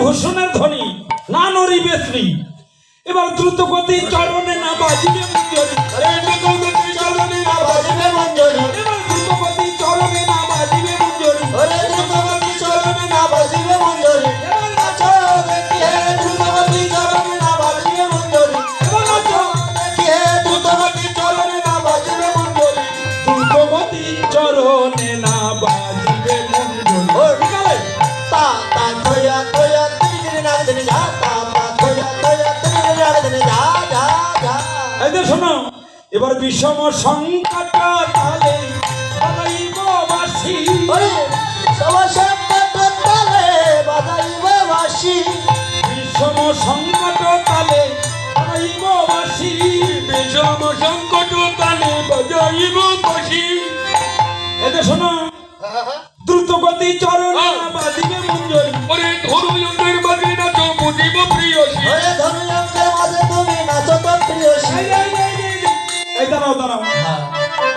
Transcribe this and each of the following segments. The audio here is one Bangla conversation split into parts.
ভূষণের ধ্বনি না নড়িবে শ্রী। এবার দ্রুত গতি চরণে না বাজিবে মঞ্জরি। চরণে না বাজিবে মঞ্জরি। এবার দ্রুত গতি চরণে না বাজিবে মঞ্জরি। দ্রুতগতি চরণে না বাজিবে মঞ্জরি। এবার নাচো দেখি হে দ্রুতগতি চরণে না বাজিবে মঞ্জরি। এবার নাচো দেখি হে দ্রুতগতি চরণে না বাজিবে মঞ্জরি। দ্রুত গতি চরণে না বাজিবে মঞ্জরি। ও বিকালে তা তা তোয়া তোয়া তিরি না দিনে যা তা তা তোয়া তোয়া তিরি না দিনে যা যা যা। এই যে শোনো, এবার বিষম সংকট তালে বাজাইব বাঁশি। ওরে সবসম্মত তালে বাজাইব বাঁশি। বিষম সংকট তালে বাজাইব বাঁশি। বিষম সংকট তালে বাজাইব বাঁশি। এই যে শোনো, দ্রুত গতি চরণে না বাজিবে মঞ্জরি। ওরে ধনুয়ন্ত্রের বাজে নাচো বুঝিব প্রিয়সী। ওরে ধনুয়ঙ্কের মাঝে তুমি নাচো তো প্রিয়সী। এই দাঁড়াও দাঁড়াও,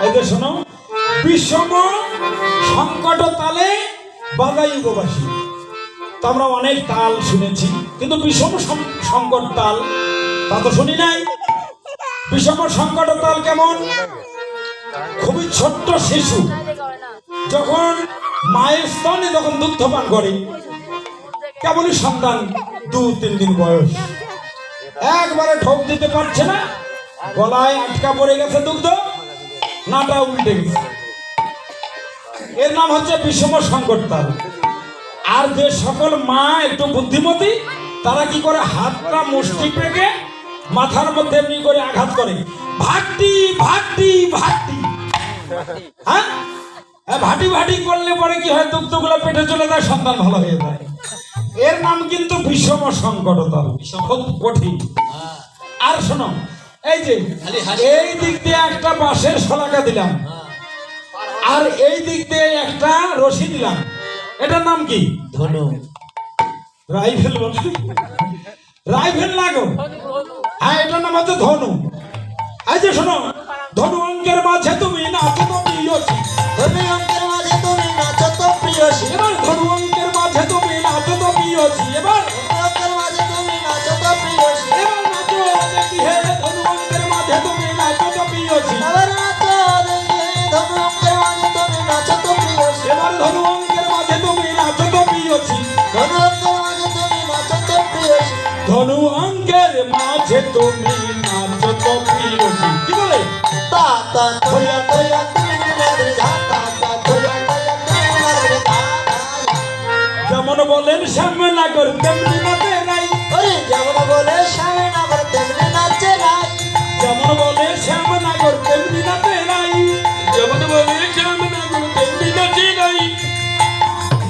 এই যে শোনো, বিষম সংকট তালে বাজাইব বাঁশি। তো আমরা অনেক তাল শুনেছি, কিন্তু বিষম সংকট তাল তা তো শুনি নাই। বিষম সংকট তাল কেমন? খুবই ছোট্ট শিশু যখন মায়ের স্তনে যখন দুগ্ধ পান করে, কেমনই সন্তান 2-3 দিন বয়স, একবারে ঠোক দিতে পারছে না, গলায় আটকা পড়ে গেছে দুগ্ধ, নাটা উল্টে গেছে, এর নাম হচ্ছে বিষম সংকট তাল। আর যে সকল মা একটু বুদ্ধিমতী, তারা কি করে, হাতটা মুষ্টি পেকে মাথার মধ্যে এমনি করে আঘাত করে, ভাটি ভাটি ভাটি। হ্যাঁ, ভাটি ভাটি করলে পরে কি হয়, দুগ্ধগুলো পেটে চলে যায়, সন্তান ভালো হয়ে যায়। এর নাম কিন্তু বিষম সংকট তাল, খুব কঠিন। আর শোনো, এই যে এই দিক দিয়ে একটা বাঁশের শলাকা দিলাম, আর এই দিক দিয়ে একটা রশি দিলাম, এটার নাম কি? ধনু। রাইফেল বলে, রাইফেল লাগো। হ্যাঁ, এটার নাম হচ্ছে ধনু। এই যে শোনো, ধনু অঙ্কের মাঝে তুমি নাচো তো প্রিয়সী। ধনুয়ঙ্কের মাঝে তুমি নাচো তো প্রিয়সী। এবার ধনু অঙ্কের মাঝে তুমি নাচো তো প্রিয়সী। এবার ধনুয়ঙ্কের মাঝে তুমি নাচো তো প্রিয়সী। এবার নাচো দেখি হে ধনু অঙ্কের মাঝে তুমি নাচো তো প্রিয়সী। এবার নাচো দেখি হে ধনুয়ঙ্কের মাঝে তুমি নাচো তো প্রিয়সী। এবার ধনু অঙ্কের মাঝে তুমি নাচো তো প্রিয়সী। ধনুয়ঙ্কের মাঝে তুমি নাচো তো প্রিয়সী। ধনু অঙ্কের মাঝে তুমি নাচো তো প্রিয়সী। কি বলে? তা তা তোয়া তোয়া তিরি না দিনে যা তা তা তোয়া তোয়া তিরি না দিনে যা যা। যেমন বলেন শ্যামনগর তেমনি নাচে নাই। ওরে যেমন বলে শ্যামে নগর তেমনি নাচে নাই। যেমন বলে শ্যামনগর তেমনি নাচে নাই। যেমন বলে শ্যামনগর তেমনি নাচে নাই।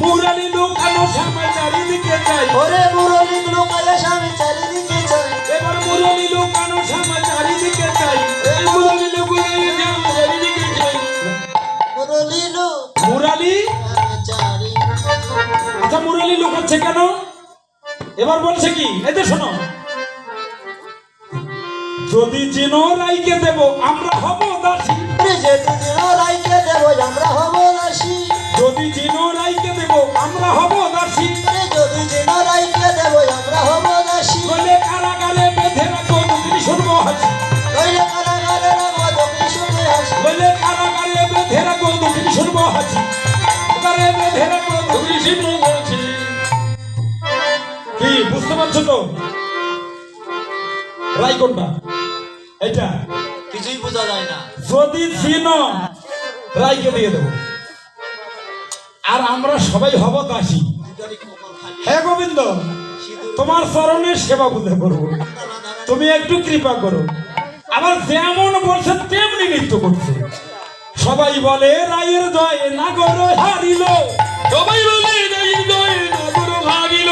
মুরালি লুকানো শ্যামে চারিদিকে চাই। ওরে মুরলি লোকালে স্বামী চারিদিকে চাই। এবার মুরালি লুকানো শ্যামে চারিদিকে চাই। মুরলি লোকালে শ্যাম চারিদিকে চাই। মুরলি লোক মুরালি, চারি। আচ্ছা মুরালি লুকাচ্ছে কেন? এবার বলছে কি, এই যে শোনো, যদি চিনো রাইকে দেব আমরা হব দাসী। যে দুদিন রাইকে দেব আমরা হব দাসী। যদি চিনো রাইকে দেব আমরা হব দাসী। যদি দিন রাইকে দেব আমরা হব দাসী। বলে কারাগারে বেঁধে রাখো দুদিন শুনবো হাসি। কইলে কারাগারে রাখো যখন শুনে আসি। বলে কারাগারে বেঁধে রাখো দুদিন শুনবো হাসি। কারাগারে বেঁধে রাখো দুদিন শুনবো হাসি। কি বুঝতে পারছো তো? রাই কোনটা? এটা কিছুই বোঝা যায় না। যদি চিনো রাইকে দিয়ে দেবো, আর আমরা সবাই হব দাসী। হে গোবিন্দ, তোমার চরণের সেবা বুঝে করবো, তুমি একটু কৃপা করো। আবার যেমন বলছে তেমনি নৃত্য করছে। সবাই বলে রায়ের জয় নাগর হারিল। সবাই বলে রায়ের জয় নাগর হারিল।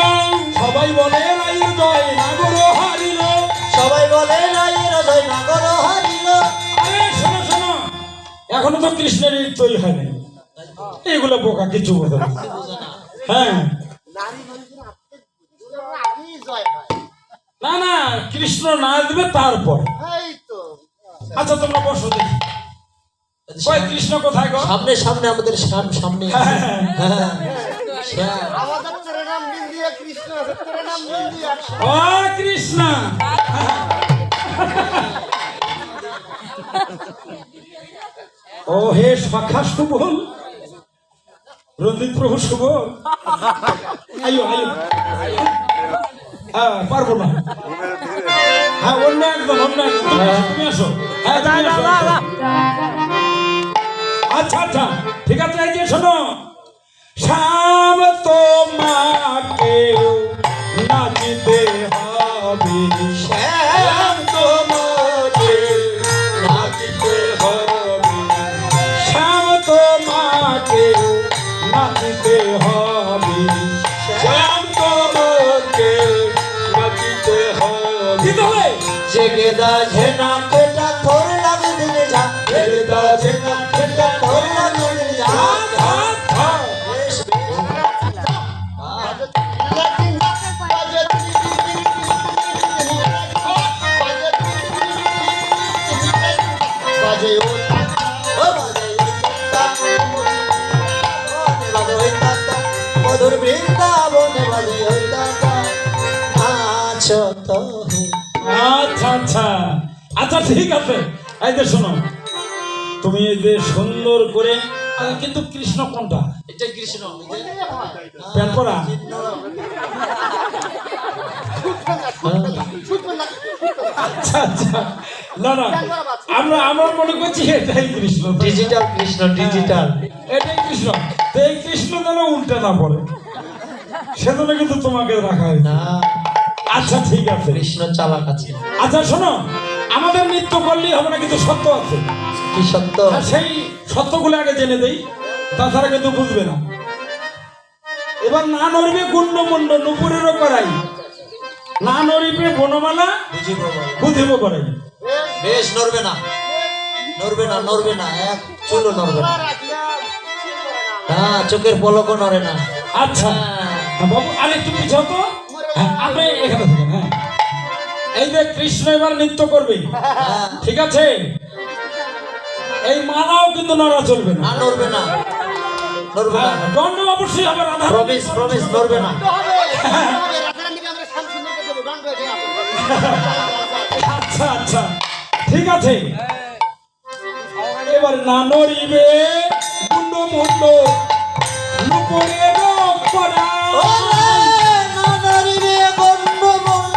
সবাই বলে রায়ের জয় নাগর হারিল। সবাই বলে রায়ের জয় নাগর হারিল। আরে শোনো শোনো, এখনো তো কৃষ্ণের নৃত্যই হয় না, এগুলো বোকা, কিছু বোঝে না। হ্যাঁ, না না, কৃষ্ণ নাচবে তারপর। আচ্ছা তোমরা বসো দেখি, কই কৃষ্ণ কোথায় গো? সামনে সামনে আমাদের সামনে। হ্যাঁ, শ্যাম। আমাদের তোর নাম বিন্দিয়া কৃষ্ণ তোর নাম বিন্দিয়া ও কৃষ্ণ ও হে শাখা সুবল রঞ্জিত প্রভু সুবল আইও আইও হ্যাঁ পারবো না হ্যাঁ অন্য একদম তুমি আসো হ্যাঁ তুমি আসো, আসো। আচ্ছা আচ্ছা ঠিক আছে এই যে শোনো শ্যাম তোমাকে নাচিতে হবে শ্যাম তোমাকে নাচিতে হবে। শ্যাম তোমাকে নাচিতে হবে শ্যাম তোমাকে নাচিতে হবে দিতে হবে জেগে দা ঝেনা কেটা তোর লাগে দিনে যা জেগে দা ঝেনা কেটা তোর লাগে দিনে যা বেশ বাজে ও বাজে ওই তাতা মধুর বৃন্দাবনে বাজে ওই তাতা নাচো তো আচ্ছা আচ্ছা আচ্ছা ঠিক আছে এই যে শোনো তুমি এই যে সুন্দর করে কিন্তু কৃষ্ণ কোনটা এটা কৃষ্ণ প্যান্ট পরা আচ্ছা আচ্ছা না না আমরা মনে করছি এটাই কৃষ্ণ ডিজিটাল কৃষ্ণ ডিজিটাল এটাই কৃষ্ণ তো এই কৃষ্ণ যেন উল্টে না পড়ে সেজন্য কিন্তু তোমাকে রাখা হয় না আচ্ছা ঠিক আছে কৃষ্ণ চালাক আছে আচ্ছা শোনো আমাদের নৃত্য করলেই হবে না কিন্তু সত্য আছে কি সত্য আর সেই সত্যগুলো আগে জেনে দেই তাছাড়া কিন্তু বুঝবে না এবার না নড়বে গুন্ডমুন্ড নুপুরেরও করাই না নড়িবে বনমালা বুঝিব বল। বুঝিব করাই বেশ নড়বে না নড়বে না নড়বে না এক চুলো নড়বে না হ্যাঁ চোখের পলকও নড়ে না আচ্ছা হ্যাঁ, বাবু আর একটু পিছাও তো হ্যাঁ, আপনি এখানে থাকেন হ্যাঁ এই যে কৃষ্ণ এবার নৃত্য করবে হ্যাঁ ঠিক আছে এই মালাও কিন্তু নড়া চলবে না না নড়বে না নড়বে না হ্যাঁ, দণ্ড অবশ্যই হবে রাধা প্রমিস প্রমিস নড়বে না আচ্ছা আচ্ছা ঠিক আছে এবার না নড়িবে মুন্ড মুন্ড নুপুরের করা না নড়িবে বন্ধ বন্ধ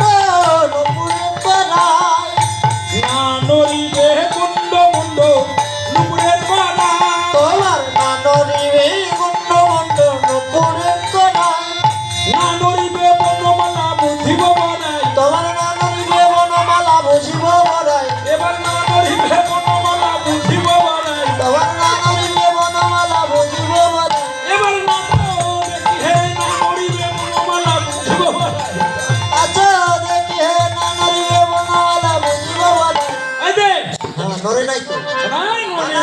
নপুরে পাড়ায় না নড়িবে মুন্ড মুন্ড নুপুরের করা তোমার না নড়িবে বন্ধ বন্ধ নপুরে পাড়ায় না নড়িবে বনমালা বুঝিব বনাই তোমার না নড়িবে বনমালা বুঝিব বড়াই এবার না নড়িবে বনমালা বুঝিব বনাই তোমার না নড়িবে বনমালা বুঝিব বড়াই এবার না দেখি হে না নড়িবে বনমালা বুঝিব বনাই আচ্ছা দেখি হে না নড়িবে বনমালা বুঝিব বড়াই এই যে হ্যাঁ নড়ে নাই তো নাই নড়ে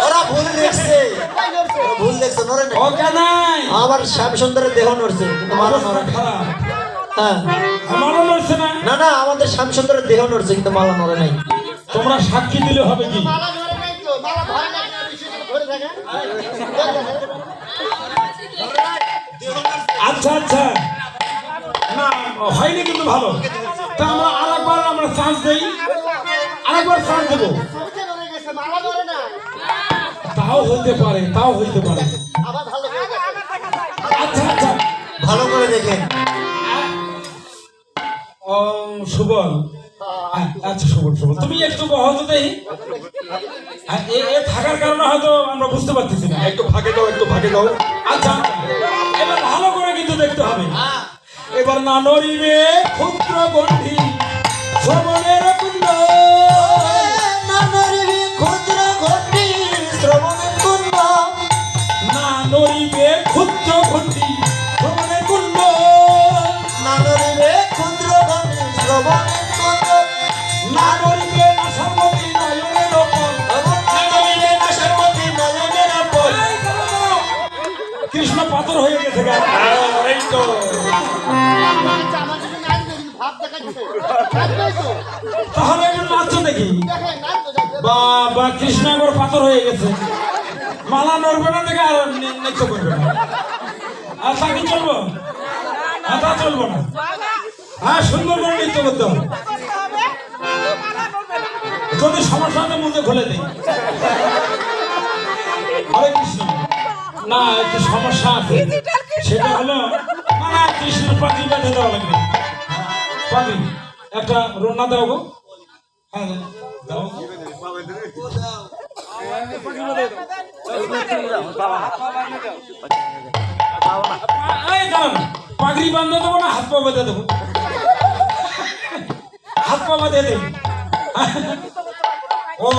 ওরা ভুল দেখছে ওরা ভুল দেখছে নড়ে নাই ও কানাই আবার শ্যাম সুন্দরের দেহ নড়ছে কিন্তু মালা নড়ে নাই। খারাপ হ্যাঁ আমারও নড়ছে না না না আমাদের শ্যাম সুন্দরের দেহ নড়ছে কিন্তু মালা নড়ে নাই তোমরা সাক্ষী দিলে হবে কি আচ্ছা আচ্ছা না হয়নি কিন্তু ভালো তা আমরা আরেকবার চান্স দেই আরেকবার চান্স দেবো তাও হইতে পারে আচ্ছা আচ্ছা ভালো করে দেখেন ও সুবল আচ্ছা সুবল তুমি একটু বহত দেই এ থাকার কারণে হয়তো আমরা বুঝতে পারতেছি না একটু ফাঁকে দাও আচ্ছা এবার ভালো করে কিন্তু দেখতে হবে হ্যাঁ এবার না নড়িবে ক্ষুদ্র গণ্ঠি শ্রবণের কুণ্ড না নড়িবে ক্ষুদ্র ঘটি শ্রবণের কুণ্ড না নড়িবে ক্ষুদ্র গণ্ঠি শ্রবণের কুণ্ড না নড়িবে ক্ষুদ্র ঘটি শ্রবণের কুণ্ড না নড়িবে আশামতি নয়নের ওপর না নড়িবে নাশের মধ্যে নয়নের উপর এই দাঁড়াও। কৃষ্ণ পাথর হয়ে গেছে গা। এই তো তাহলে একটু নাচো দেখি বাবা কৃষ্ণ একবার পাথর হয়ে গেছে মালা নড়বে না দেখে আর নৃত্য করবে না আচ্ছা কি চলবো? তা চলবো না। হ্যাঁ, সুন্দর করে নৃত্য করতে হবে। যদি সমস্যা হলে মুখে খুলে দেই। হরে কৃষ্ণ। না, একটু সমস্যা আছে। সেটা হলো মানে কৃষ্ণের পাখি বেঁধে দেওয়া লাগবে। পাখি একটা রোনা দাও গো। হ্যাঁ দাও। এই দাঁড়ান, পাগড়ি বাঁধতে দেবো না হাত পা বেঁধে দেবো? হাত পা বেঁধে দেব। ও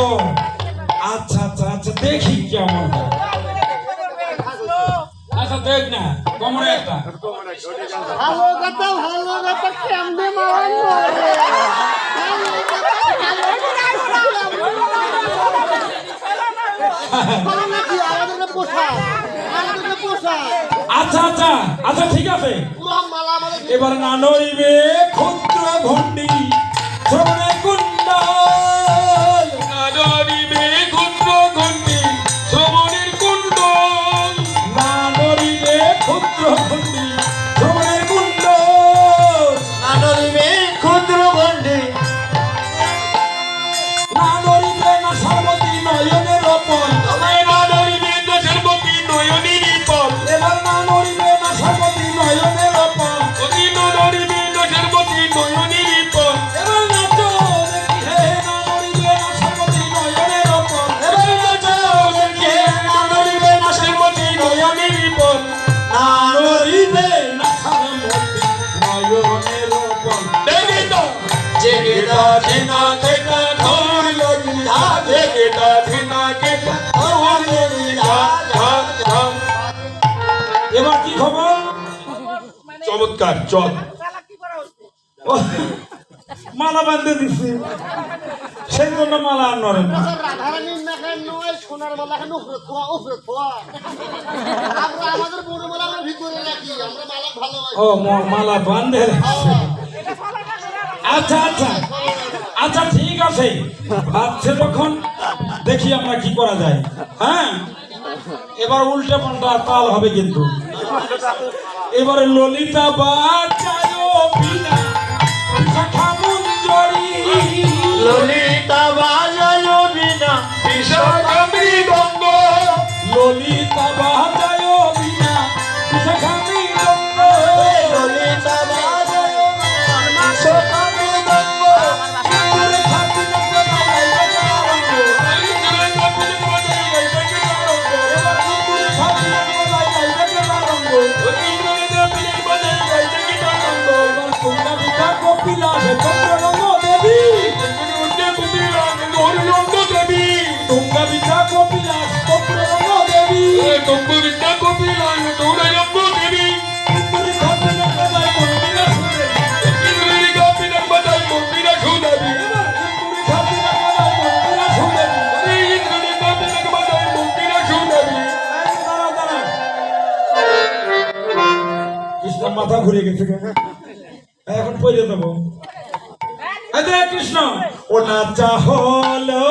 আচ্ছা আচ্ছা আচ্ছা, দেখি কেমন হয়। আচ্ছা দেখ না, কোমরে একটা। ভালো কথা কেমনে মারান করে নাকি আমাদেরকে পোষায় আচ্ছা আচ্ছা আচ্ছা, ঠিক আছে। পুরো মালা আমাদের এবার না নড়িবে ক্ষুদ্র ঘণ্টি শ্রবণে কুণ্ডল। নাদরিবে ক্ষুদ্র ঘণ্টি শ্রবণের কুণ্ডল। না নড়িবে ক্ষুদ্র ঘণ্টি শ্রবণের কুণ্ডল। নানরিবে ক্ষুদ্র গণ্ডি না নড়িবে না সর্বতি নয়নের অপল। আমায় নাদরিবে দেশের প্রতি নয়নের পল। এবার না নড়িবে না সর্বতি নয়নের অপল। অতি নাদরিবে দেশের প্রতি নয়নের পল। এবার নাচো দেখি হে, না নড়িবে না সর্বতি নয়নের অপল। এবার নাচো দেখে নানরিবে না দেশের প্রতি নয়নের পল। নড়িবে না সর্বতি নয়নের অপল। দেখি তো জেগে দাঁড়ে না কেটা ধর লগিলা দেখে তা ধিনা কেটা ধর লগিলা ধাক ধাক। এবার কি খবর? চমৎকার, চল। ও, মালা বাঁধতে দিচ্ছি, সেই জন্য মালা আর নড়ে না। রাধারানীর নাকের নয় সোনার মালা কেন উপরে থোয়া আমরা আমাদের বড় মালা আমরা ভিতরে রাখি আমরা মালা ভালোবাসি ও মালা বাঁধে রাখছে। আচ্ছা আচ্ছা আচ্ছা, ঠিক আছে। ভাবছে যখন, দেখি আমরা কি করা যায়। হ্যাঁ, এবার উল্টে পাল্টা তাল হবে কিন্তু। এবারে ললিতা বাজায় বিনা শাখা মঞ্জরি। ললিতা বাজায় বিনা বিশাখা মৃদঙ্গ। ললিতা বাজায় বিনা শাখা মৃদঙ্গ। ললিতা বাজায় বিনা বিশাখা মৃদঙ্গ সিঁদুরে খাদিনে বাজায় রঙ্গ। ইন্দ্রে কপিল বজাই গাইবে রঙ্গ। এবার সিঁদুরে খাদিনে বাজায় রঙ্গ। ইন্দ্রে কপিল বজাই গাইবে রঙ্গ। এবার তোমরা বিটা কপিলা হে তোমরা রঙ্গ দেবী। উন্ডে কপিলা গৌর রঙ্গ দেবী। তোমরা বিটা কপিলা তোমরা রঙ্গ দেবী। তম্বু বিদ্যা কপিলা গৌর রঙ্গ দেবী। সিঁদুরে খাদিনে বাজায় মন্দিরা সুদেবী। ইন্দ্রে কপিল বজাই মন্দিরা সুদেবী। এবার সিঁদুরে খাদিনে বাজায় মন্দিরা সুদেবী। ইন্দ্রে কপিল বজাই মন্দিরা সুদেবী। এই দাঁড়াও, দাঁড়াও। কৃষ্ণ মাথা ঘুরে গেছে কেন? এখন পড়ে দেবো। এই যে কৃষ্ণ, ও নাচা হলো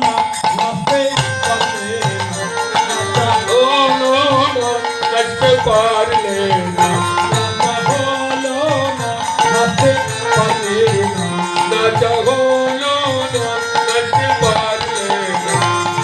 না, নাচতে পারলে না। নাচা ও নো নো নাচতে পারলে না। নাচা হলো না, নাচতে পারলে না। নাচা হলো না নাচতে পারলে না।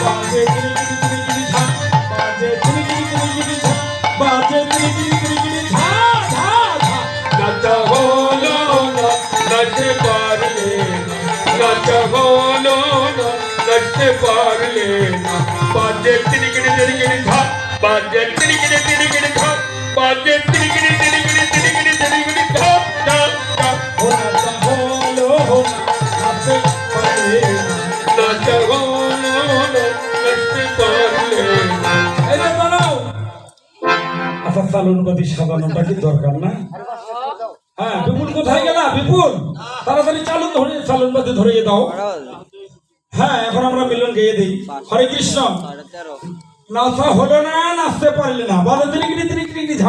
বাজে গিরি গিরি গিরি গিরি ঝা, বাজে গিরি গিরি গিরি গিরি ঝা, বাজে গিরি গিরি গিরি গিরি ঝা, ঝা, ঝা। নাচা হলো না নাচতে পারলে না। নাচা হলো না নাচতে পারলে না। বাজে তিরিগিরি তিরিগিরি ধা, বাজে তিরিগিরি তিরিগিরি ধা, বাজে তিরিগিরি তিরিগিরি তিরিগিরি তিরিগিরি ধা ধা ধা। ও নাচা হলো না, নাচতে পারলে না। নাচা হলো না নাচতে পারলে না। এই যে দাঁড়াও। আচ্ছা, সালুনবাতি সাজানোটা কি দরকার না? হ্যাঁ, বিপুল কোথায় গেলা? বিপুল, তাড়াতাড়ি সালুনবাতি ধরে দাও। হ্যাঁ, এখন আমরা মিলন গেয়ে দিই। হরে কৃষ্ণ। নাচা হলো না, নাচতে পারলে না। বারো তিরিগিরি তিরিগিরি